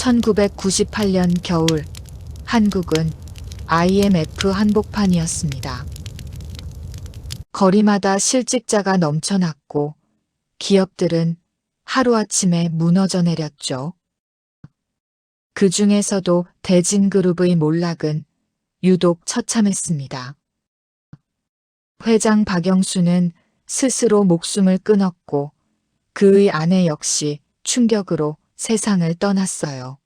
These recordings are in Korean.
1998년 겨울, 한국은 IMF 한복판이었습니다. 거리마다 실직자가 넘쳐났고 기업들은 하루아침에 무너져 내렸죠. 그 중에서도 대진그룹의 몰락은 유독 처참했습니다. 회장 박영수는 스스로 목숨을 끊었고 그의 아내 역시 충격으로 세상을 떠났어요.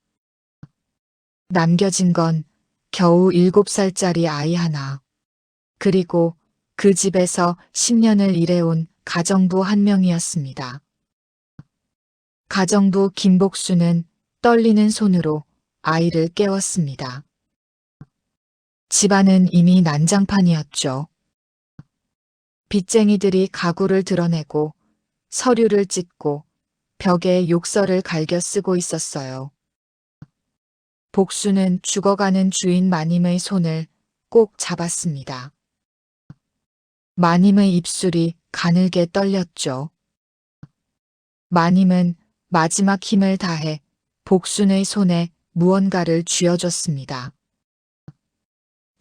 남겨진 건 겨우 7살짜리 아이 하나. 그리고 그 집에서 10년을 일해온 가정부 한 명이었습니다. 가정부 김복수는 떨리는 손으로 아이를 깨웠습니다. 집안은 이미 난장판이었죠. 빚쟁이들이 가구를 드러내고 서류를 찢고 벽에 욕설을 갈겨 쓰고 있었어요. 복수는 죽어가는 주인 마님의 손을 꼭 잡았습니다. 마님의 입술이 가늘게 떨렸죠. 마님은 마지막 힘을 다해 복순의 손에 무언가를 쥐어줬습니다.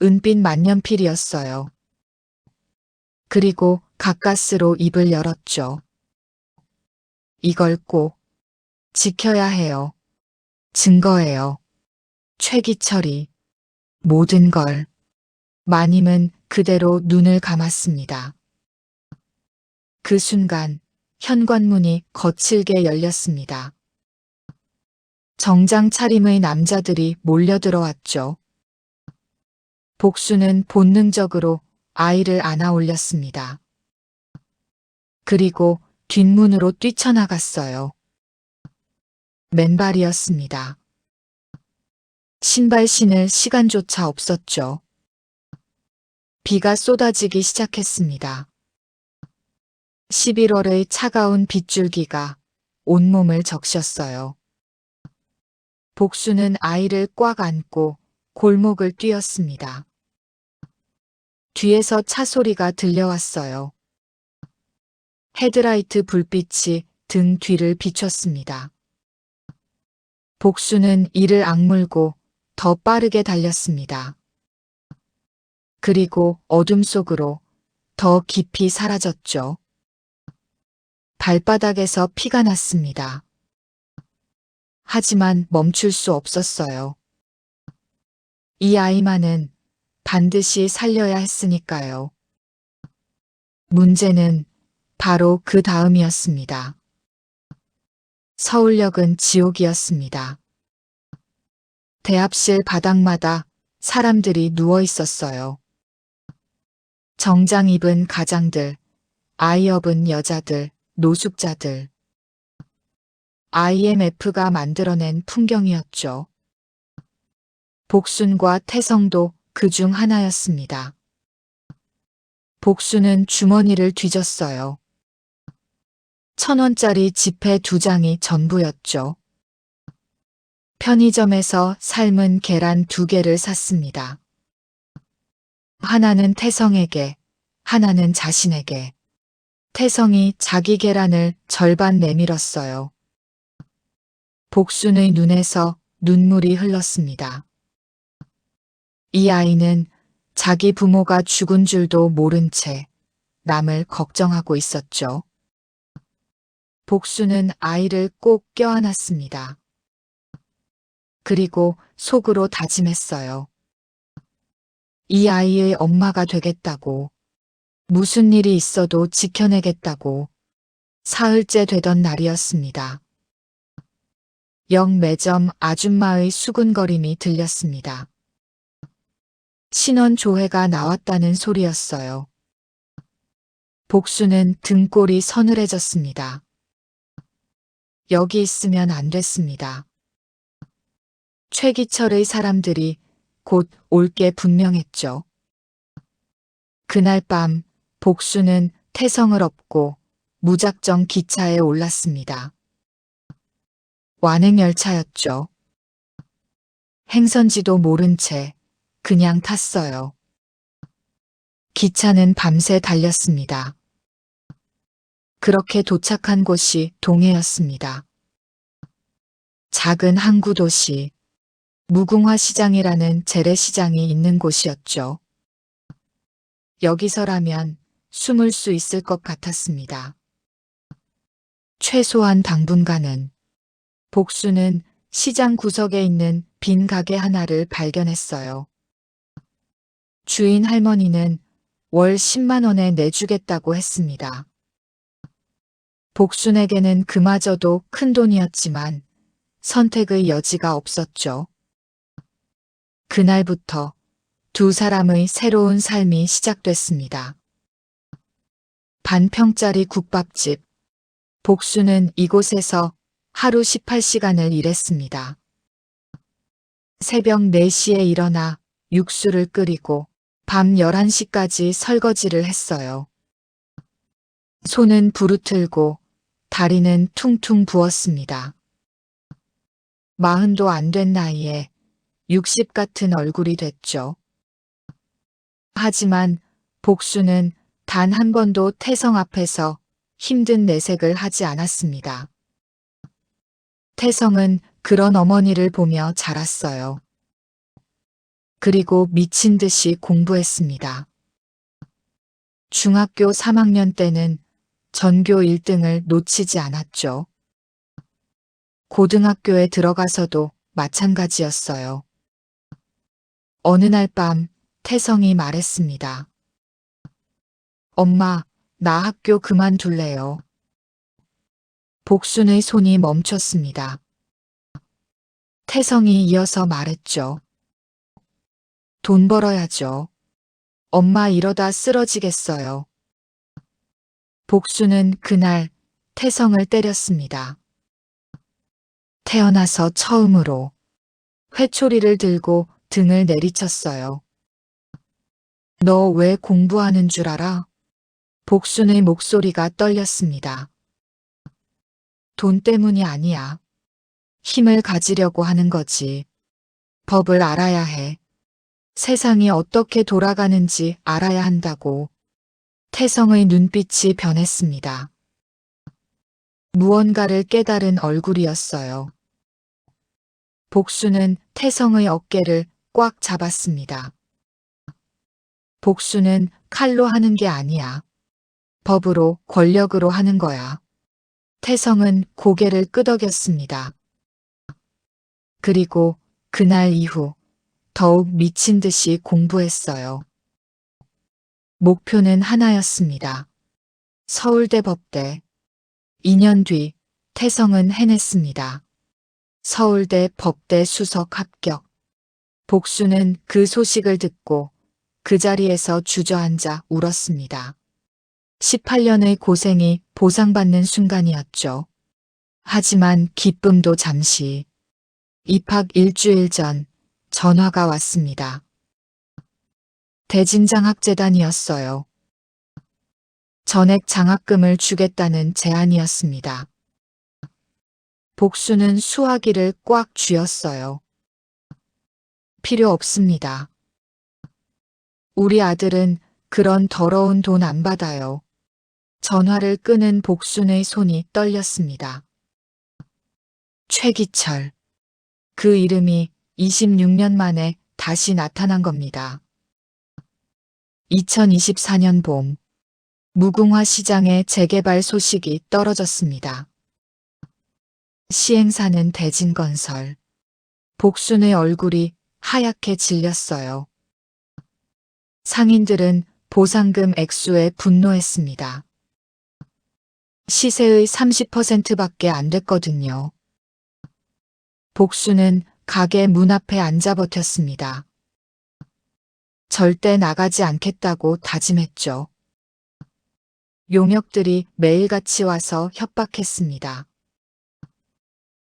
은빛 만년필이었어요. 그리고 가까스로 입을 열었죠. 이걸 꼭 지켜야 해요. 증거예요. 최기철이 모든 걸. 마님은 그대로 눈을 감았습니다. 그 순간 현관문이 거칠게 열렸습니다. 정장 차림의 남자들이 몰려들어왔죠. 복수는 본능적으로 아이를 안아 올렸습니다. 그리고 뒷문으로 뛰쳐나갔어요. 맨발이었습니다. 신발 신을 시간조차 없었죠. 비가 쏟아지기 시작했습니다. 11월의 차가운 빗줄기가 온몸을 적셨어요. 복수는 아이를 꽉 안고 골목을 뛰었습니다. 뒤에서 차 소리가 들려왔어요. 헤드라이트 불빛이 등 뒤를 비췄습니다. 복수는 이를 악물고 더 빠르게 달렸습니다. 그리고 어둠 속으로 더 깊이 사라졌죠. 발바닥에서 피가 났습니다. 하지만 멈출 수 없었어요. 이 아이만은 반드시 살려야 했으니까요. 문제는 바로 그 다음이었습니다. 서울역은 지옥이었습니다. 대합실 바닥마다 사람들이 누워 있었어요. 정장 입은 가장들, 아이 업은 여자들, 노숙자들. IMF가 만들어낸 풍경이었죠. 복순과 태성도 그중 하나였습니다. 복순은 주머니를 뒤졌어요. 1,000원짜리 지폐 2장이 전부였죠. 편의점에서 삶은 계란 2개를 샀습니다. 하나는 태성에게, 하나는 자신에게. 태성이 자기 계란을 절반 내밀었어요. 복순의 눈에서 눈물이 흘렀습니다. 이 아이는 자기 부모가 죽은 줄도 모른 채 남을 걱정하고 있었죠. 복수는 아이를 꼭 껴안았습니다. 그리고 속으로 다짐했어요. 이 아이의 엄마가 되겠다고, 무슨 일이 있어도 지켜내겠다고. 사흘째 되던 날이었습니다. 역 매점 아줌마의 수군거림이 들렸습니다. 신원 조회가 나왔다는 소리였어요. 복수는 등골이 서늘해졌습니다. 여기 있으면 안 됐습니다. 최기철의 사람들이 곧 올 게 분명했죠. 그날 밤 복수는 태성을 업고 무작정 기차에 올랐습니다. 완행열차였죠. 행선지도 모른 채 그냥 탔어요. 기차는 밤새 달렸습니다. 그렇게 도착한 곳이 동해였습니다. 작은 항구 도시, 무궁화 시장이라는 재래시장이 있는 곳이었죠. 여기서라면 숨을 수 있을 것 같았습니다. 최소한 당분간은. 복수는 시장 구석에 있는 빈 가게 하나를 발견했어요. 주인 할머니는 월 10만 원에 내주겠다고 했습니다. 복순에게는 그마저도 큰 돈이었지만 선택의 여지가 없었죠. 그날부터 두 사람의 새로운 삶이 시작됐습니다. 반평짜리 국밥집. 복수는 이곳에서 하루 18시간을 일했습니다. 새벽 4시에 일어나 육수를 끓이고 밤 11시까지 설거지를 했어요. 손은 부르틀고 다리는 퉁퉁 부었습니다. 40도 안 된 나이에 60 같은 얼굴이 됐죠. 하지만 복수는 단 한 번도 태성 앞에서 힘든 내색을 하지 않았습니다. 태성은 그런 어머니를 보며 자랐어요. 그리고 미친 듯이 공부했습니다. 중학교 3학년 때는 전교 1등을 놓치지 않았죠. 고등학교에 들어가서도 마찬가지였어요. 어느 날 밤 태성이 말했습니다. 엄마, 나 학교 그만둘래요. 복순의 손이 멈췄습니다. 태성이 이어서 말했죠. 돈 벌어야죠. 엄마 이러다 쓰러지겠어요. 복수는 그날 태성을 때렸습니다. 태어나서 처음으로 회초리를 들고 등을 내리쳤어요. 너 왜 공부하는 줄 알아? 복순의 목소리가 떨렸습니다. 돈 때문이 아니야. 힘을 가지려고 하는 거지. 법을 알아야 해. 세상이 어떻게 돌아가는지 알아야 한다고. 태성의 눈빛이 변했습니다. 무언가를 깨달은 얼굴이었어요. 복수는 태성의 어깨를 꽉 잡았습니다. 복수는 칼로 하는 게 아니야. 법으로, 권력으로 하는 거야. 태성은 고개를 끄덕였습니다. 그리고 그날 이후 더욱 미친 듯이 공부했어요. 목표는 하나였습니다. 서울대 법대. 2년 뒤 태성은 해냈습니다. 서울대 법대 수석 합격. 복수는 그 소식을 듣고 그 자리에서 주저앉아 울었습니다. 18년의 고생이 보상받는 순간이었죠. 하지만 기쁨도 잠시. 입학 일주일 전 전화가 왔습니다. 대진장학재단이었어요. 전액 장학금을 주겠다는 제안이었습니다. 복수는 수화기를 꽉 쥐었어요. 필요 없습니다. 우리 아들은 그런 더러운 돈 안 받아요. 전화를 끄는 복순의 손이 떨렸습니다. 최기철. 그 이름이 26년 만에 다시 나타난 겁니다. 2024년 봄, 무궁화 시장의 재개발 소식이 떨어졌습니다. 시행사는 대진건설. 복순의 얼굴이 하얗게 질렸어요. 상인들은 보상금 액수에 분노했습니다. 시세의 30%밖에 안 됐거든요. 복수는 가게 문 앞에 앉아 버텼습니다. 절대 나가지 않겠다고 다짐했죠. 용역들이 매일같이 와서 협박했습니다.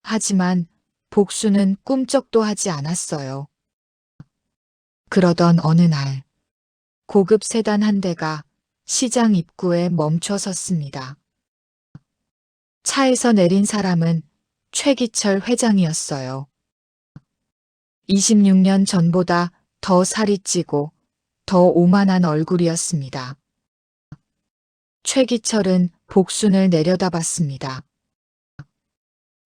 하지만 복수는 꿈쩍도 하지 않았어요. 그러던 어느 날, 고급 세단 한 대가 시장 입구에 멈춰 섰습니다. 차에서 내린 사람은 최기철 회장이었어요. 26년 전보다 더 살이 찌고 더 오만한 얼굴이었습니다. 최기철은 복순을 내려다봤습니다.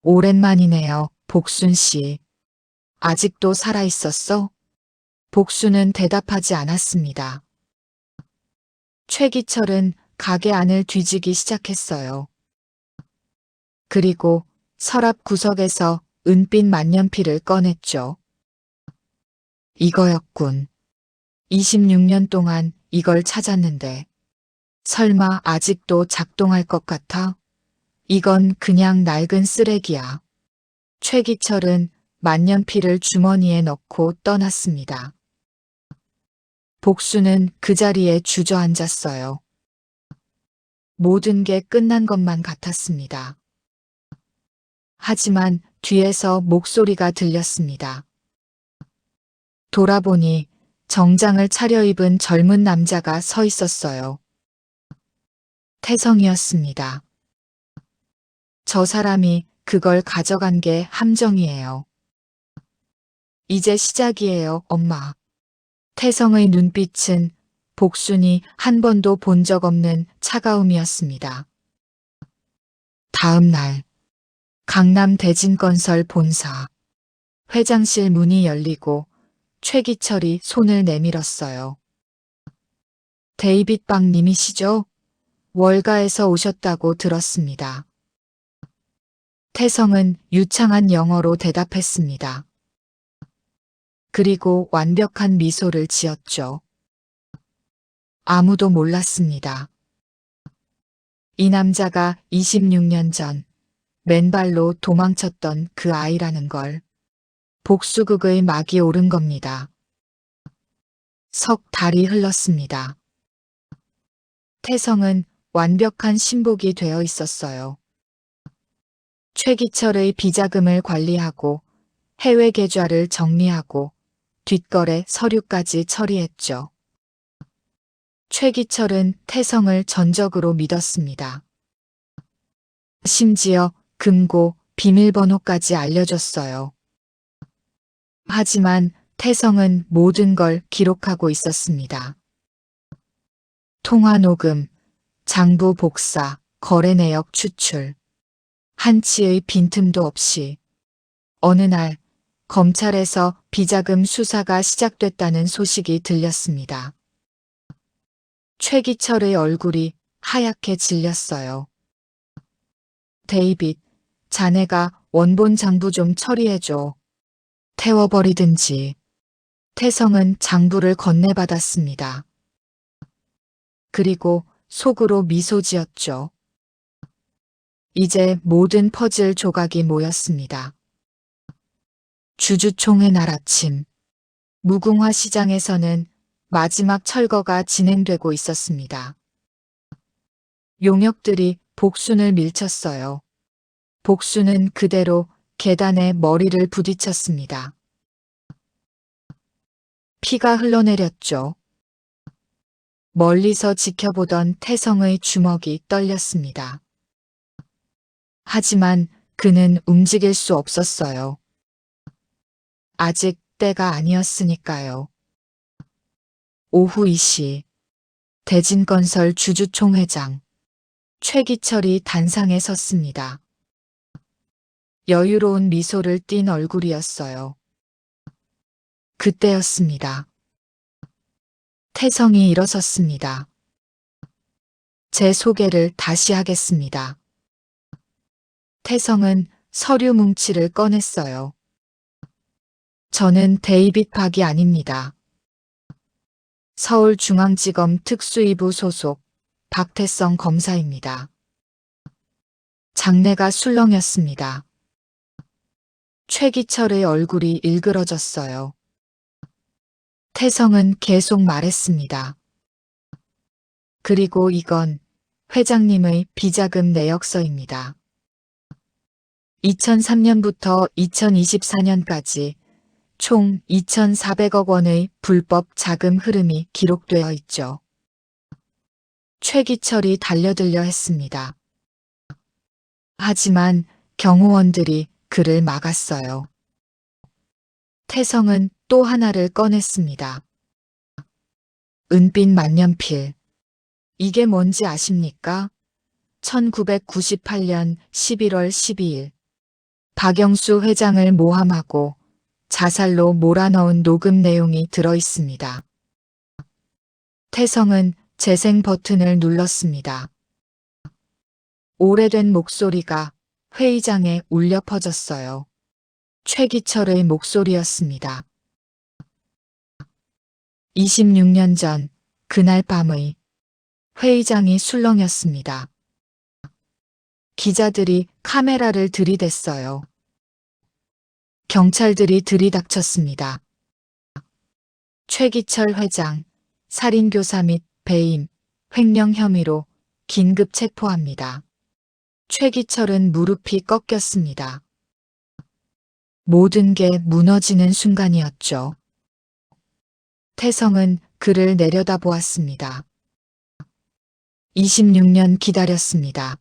오랜만이네요, 복순 씨, 아직도 살아 있었어? 복순은 대답하지 않았습니다. 최기철은 가게 안을 뒤지기 시작했어요. 그리고 서랍 구석에서 은빛 만년필을 꺼냈죠. 이거였군. 26년 동안 이걸 찾았는데 설마 아직도 작동할 것 같아? 이건 그냥 낡은 쓰레기야. 최기철은 만년필을 주머니에 넣고 떠났습니다. 복수는 그 자리에 주저앉았어요. 모든 게 끝난 것만 같았습니다. 하지만 뒤에서 목소리가 들렸습니다. 돌아보니 정장을 차려입은 젊은 남자가 서 있었어요. 태성이었습니다. 저 사람이 그걸 가져간 게 함정이에요. 이제 시작이에요, 엄마. 태성의 눈빛은 복순이 한 번도 본 적 없는 차가움이었습니다. 다음 날, 강남 대진건설 본사. 회장실 문이 열리고 최기철이 손을 내밀었어요. 데이빗 박님이시죠? 월가에서 오셨다고 들었습니다. 태성은 유창한 영어로 대답했습니다. 그리고 완벽한 미소를 지었죠. 아무도 몰랐습니다. 이 남자가 26년 전 맨발로 도망쳤던 그 아이라는 걸. 복수극의 막이 오른 겁니다. 석 달이 흘렀습니다. 태성은 완벽한 신복이 되어 있었어요. 최기철의 비자금을 관리하고 해외 계좌를 정리하고 뒷거래 서류까지 처리했죠. 최기철은 태성을 전적으로 믿었습니다. 심지어 금고 비밀번호까지 알려줬어요. 하지만 태성은 모든 걸 기록하고 있었습니다. 통화 녹음, 장부 복사, 거래 내역 추출. 한치의 빈틈도 없이. 어느 날 검찰에서 비자금 수사가 시작됐다는 소식이 들렸습니다. 최기철의 얼굴이 하얗게 질렸어요. 데이빗, 자네가 원본 장부 좀 처리해줘. 태워버리든지. 태성은 장부를 건네받았습니다. 그리고 속으로 미소 지었죠. 이제 모든 퍼즐 조각이 모였습니다. 주주총회 날 아침, 무궁화 시장에서는 마지막 철거가 진행되고 있었습니다. 용역들이 복순을 밀쳤어요. 복순은 그대로 계단에 머리를 부딪혔습니다. 피가 흘러내렸죠. 멀리서 지켜보던 태성의 주먹이 떨렸습니다. 하지만 그는 움직일 수 없었어요. 아직 때가 아니었으니까요. 오후 2시, 대진건설 주주총회장, 최기철이 단상에 섰습니다. 여유로운 미소를 띤 얼굴이었어요. 그때였습니다. 태성이 일어섰습니다. 제 소개를 다시 하겠습니다. 태성은 서류 뭉치를 꺼냈어요. 저는 데이빗 박이 아닙니다. 서울중앙지검 특수이부 소속 박태성 검사입니다. 장내가 술렁였습니다. 최기철의 얼굴이 일그러졌어요. 태성은 계속 말했습니다. 그리고 이건 회장님의 비자금 내역서입니다. 2003년부터 2024년까지 총 2,400억 원의 불법 자금 흐름이 기록되어 있죠. 최기철이 달려들려 했습니다. 하지만 경호원들이 그를 막았어요. 태성은 또 하나를 꺼냈습니다. 은빛 만년필. 이게 뭔지 아십니까? 1998년 11월 12일. 박영수 회장을 모함하고 자살로 몰아넣은 녹음 내용이 들어 있습니다. 태성은 재생 버튼을 눌렀습니다. 오래된 목소리가 회의장에 울려 퍼졌어요. 최기철의 목소리였습니다. 26년 전 그날 밤의 회의장이 술렁였습니다. 기자들이 카메라를 들이댔어요. 경찰들이 들이닥쳤습니다. 최기철 회장, 살인교사 및 배임, 횡령 혐의로 긴급 체포합니다. 최기철은 무릎이 꺾였습니다. 모든 게 무너지는 순간이었죠. 태성은 그를 내려다보았습니다. 26년 기다렸습니다.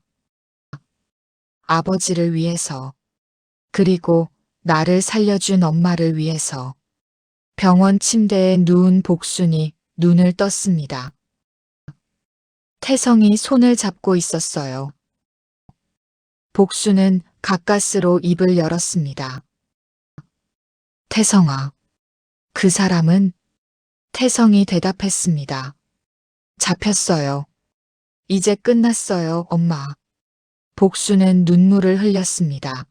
아버지를 위해서, 그리고 나를 살려준 엄마를 위해서. 병원 침대에 누운 복순이 눈을 떴습니다. 태성이 손을 잡고 있었어요. 복순은 가까스로 입을 열었습니다. 태성아, 그 사람은? 태성이 대답했습니다. 잡혔어요. 이제 끝났어요, 엄마. 복순은 눈물을 흘렸습니다.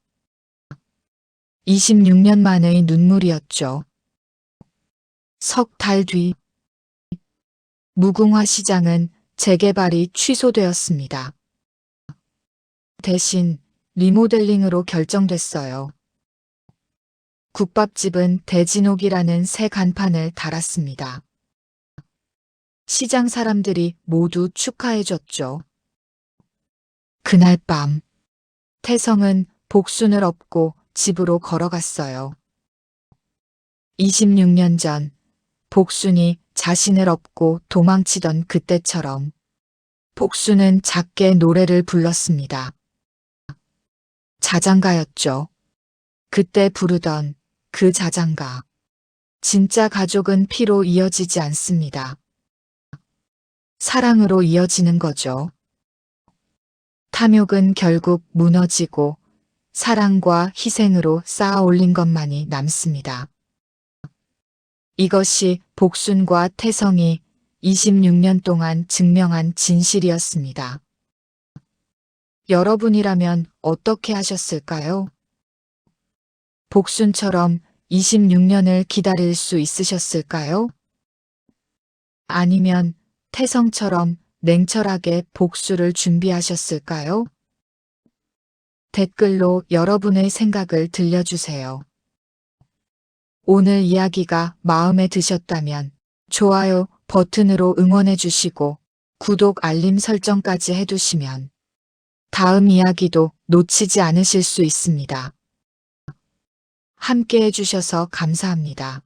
26년 만의 눈물이었죠. 석 달 뒤, 무궁화 시장은 재개발이 취소되었습니다. 대신 리모델링으로 결정됐어요. 국밥집은 대진옥이라는 새 간판을 달았습니다. 시장 사람들이 모두 축하해줬죠. 그날 밤, 태성은 복순을 업고 집으로 걸어갔어요. 26년 전, 복순이 자신을 업고 도망치던 그때처럼 복순은 작게 노래를 불렀습니다. 자장가였죠. 그때 부르던 그 자장가. 진짜 가족은 피로 이어지지 않습니다. 사랑으로 이어지는 거죠. 탐욕은 결국 무너지고 사랑과 희생으로 쌓아 올린 것만이 남습니다. 이것이 복순과 태성이 26년 동안 증명한 진실이었습니다. 여러분이라면 어떻게 하셨을까요? 복순처럼 26년을 기다릴 수 있으셨을까요? 아니면 태성처럼 냉철하게 복수를 준비하셨을까요? 댓글로 여러분의 생각을 들려주세요. 오늘 이야기가 마음에 드셨다면 좋아요 버튼으로 응원해 주시고 구독 알림 설정까지 해두시면 다음 이야기도 놓치지 않으실 수 있습니다. 함께 해주셔서 감사합니다.